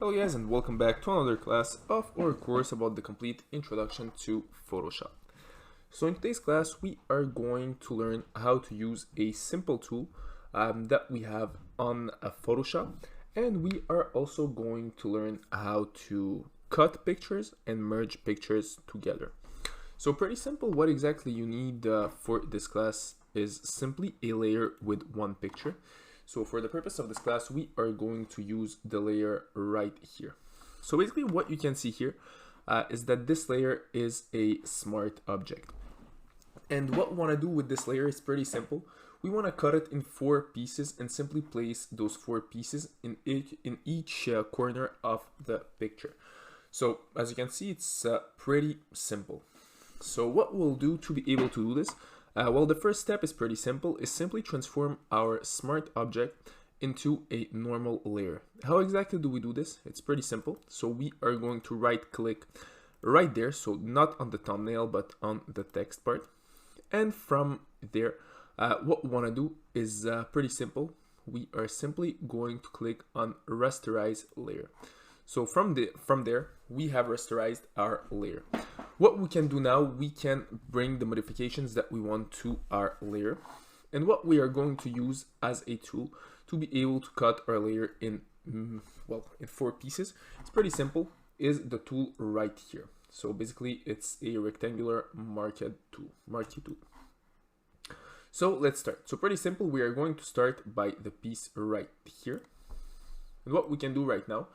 Hello guys, and welcome back to another class of our course about the complete introduction to Photoshop. So in today's class we are going to learn how to use a simple tool that we have on Photoshop, and we are also going to learn how to cut pictures and merge pictures together. So pretty simple. What exactly you need for this class is simply a layer with one picture. So for the purpose of this class, we are going to use the layer right here. So basically what you can see here is that this layer is a smart object. And what we want to do with this layer is pretty simple. We want to cut it in 4 pieces and simply place those 4 pieces in each corner of the picture. So as you can see, it's pretty simple. So what we'll do to be able to do this, well, the first step is pretty simple, is simply transform our smart object into a normal layer. How exactly do we do this? It's pretty simple. So we are going to right click right there, so not on the thumbnail but on the text part. And from there, what we want to do is pretty simple. We are simply going to click on rasterize layer. So from there, we have rasterized our layer. What we can do now, we can bring the modifications that we want to our layer. And what we are going to use as a tool to be able to cut our layer in 4 pieces, it's pretty simple, is the tool right here. So basically it's a rectangular marquee tool. So let's start. So pretty simple, we are going to start by the piece right here. And what we can do right now,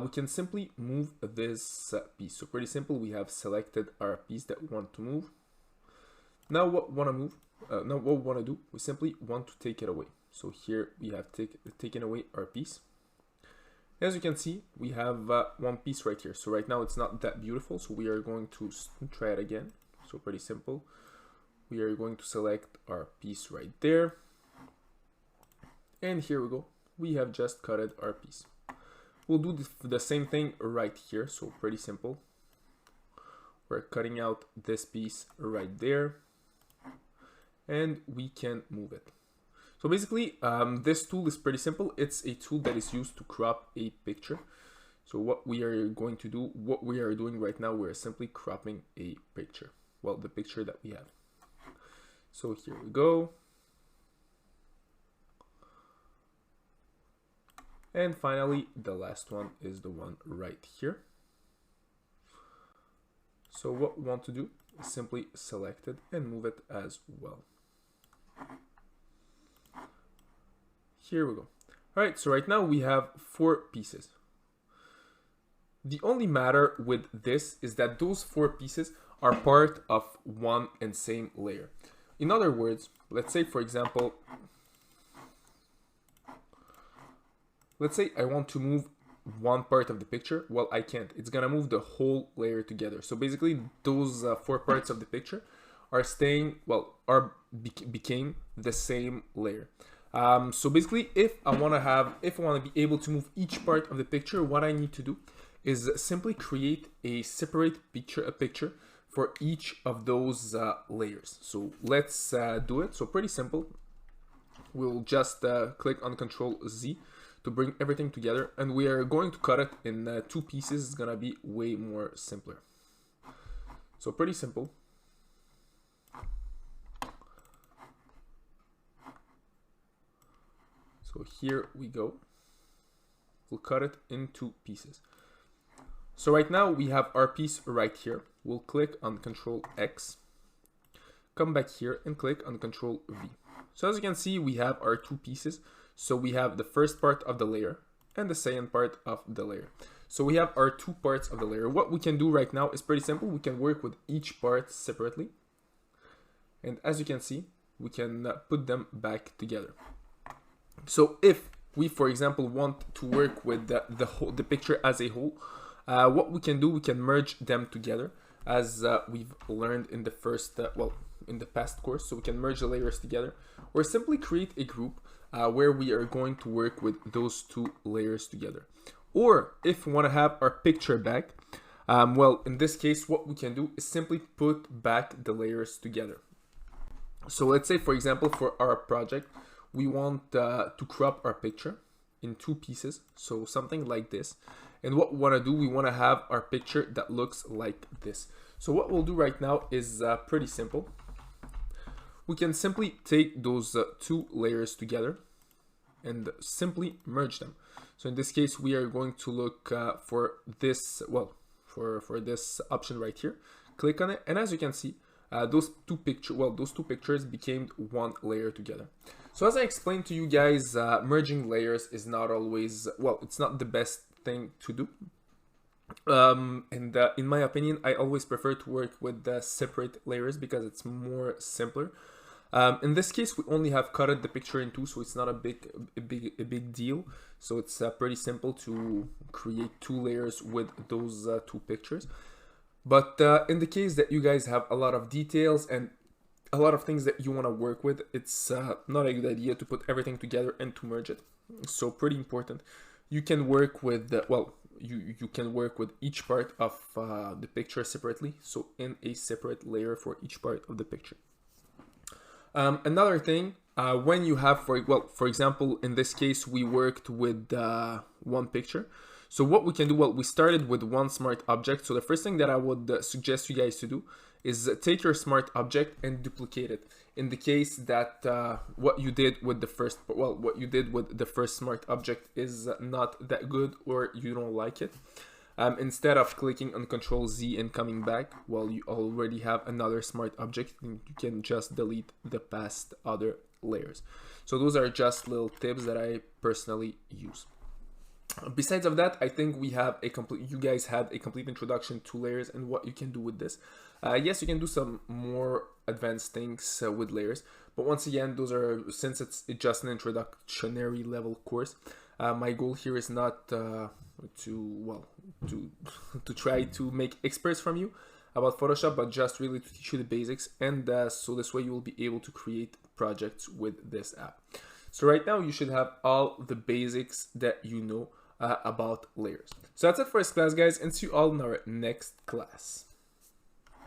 we can simply move this piece. So pretty simple, we have selected our piece that we want to move. Now what we want to move, now what we want to do, we simply want to take it away. So here we have taken away our piece. As you can see, we have one piece right here. So right now it's not that beautiful, so we are going to try it again. So pretty simple, we are going to select our piece right there. And here we go, we have just cutted our piece. We'll do the same thing right here, so pretty simple. We're cutting out this piece right there, and we can move it. So basically, this tool is pretty simple. It's a tool that is used to crop a picture. So what we are going to do, what we are doing right now, we're simply cropping a picture. Well, the picture that we have. So here we go. And finally, the last one is the one right here. So what we want to do is simply select it and move it as well. Here we go. All right, so right now we have 4 pieces. The only matter with this is that those 4 pieces are part of one and same layer. In other words, let's say for example, let's say I want to move one part of the picture. Well, I can't. It's gonna move the whole layer together. So basically, those 4 parts of the picture are staying, well, became the same layer. So basically, if I want to be able to move each part of the picture, what I need to do is simply create a separate picture for each of those layers. So let's do it. So pretty simple. We'll just click on Control Z to bring everything together, and we are going to cut it in 2 pieces. It's gonna be way more simpler. So pretty simple. So here we go. We'll cut it in 2 pieces. So right now we have our piece right here. We'll click on Control X, come back here and click on Control V. So as you can see, we have our 2 pieces. So we have the first part of the layer and the second part of the layer. So we have our 2 parts of the layer. What we can do right now is pretty simple. We can work with each part separately. And as you can see, we can put them back together. So if we, for example, want to work with the picture as a whole, what we can do, we can merge them together as we've learned in the first, in the past course. So we can merge the layers together or simply create a group where we are going to work with those 2 layers together. Or if we want to have our picture back, well, in this case, what we can do is simply put back the layers together. So let's say, for example, for our project, we want to crop our picture in 2 pieces, so something like this. And what we want to do, we want to have our picture that looks like this. So what we'll do right now is pretty simple. We can simply take those two layers together and simply merge them. So in this case, we are going to look for this, well, for this option right here. Click on it, and as you can see, those two pictures became one layer together. So as I explained to you guys, merging layers is not always, well, it's not the best thing to do. In my opinion, I always prefer to work with separate layers because it's more simpler. In this case, we only have cutted the picture in two, so it's not a big deal. So it's pretty simple to create two layers with those two pictures. But in the case that you guys have a lot of details and a lot of things that you want to work with, it's not a good idea to put everything together and to merge it. So pretty important. You can work with, you can work with each part of the picture separately. So in a separate layer for each part of the picture. Another thing, when you have, for example, in this case, we worked with one picture. So what we can do, well, we started with one smart object. So the first thing that I would suggest you guys to do is take your smart object and duplicate it. In the case that what you did with the first smart object is not that good or you don't like it, instead of clicking on Control Z and coming back, well, you already have another smart object, and you can just delete the past other layers. So those are just little tips that I personally use. Besides of that, I think you guys had a complete introduction to layers and what you can do with this. Yes, you can do some more advanced things with layers, but once again, since it's just an introductory level course, my goal here is not to try to make experts from you about Photoshop, but just really to teach you the basics, and so this way you will be able to create projects with this app. So right now you should have all the basics that you know about layers. So that's it for this class, guys, and see you all in our next class.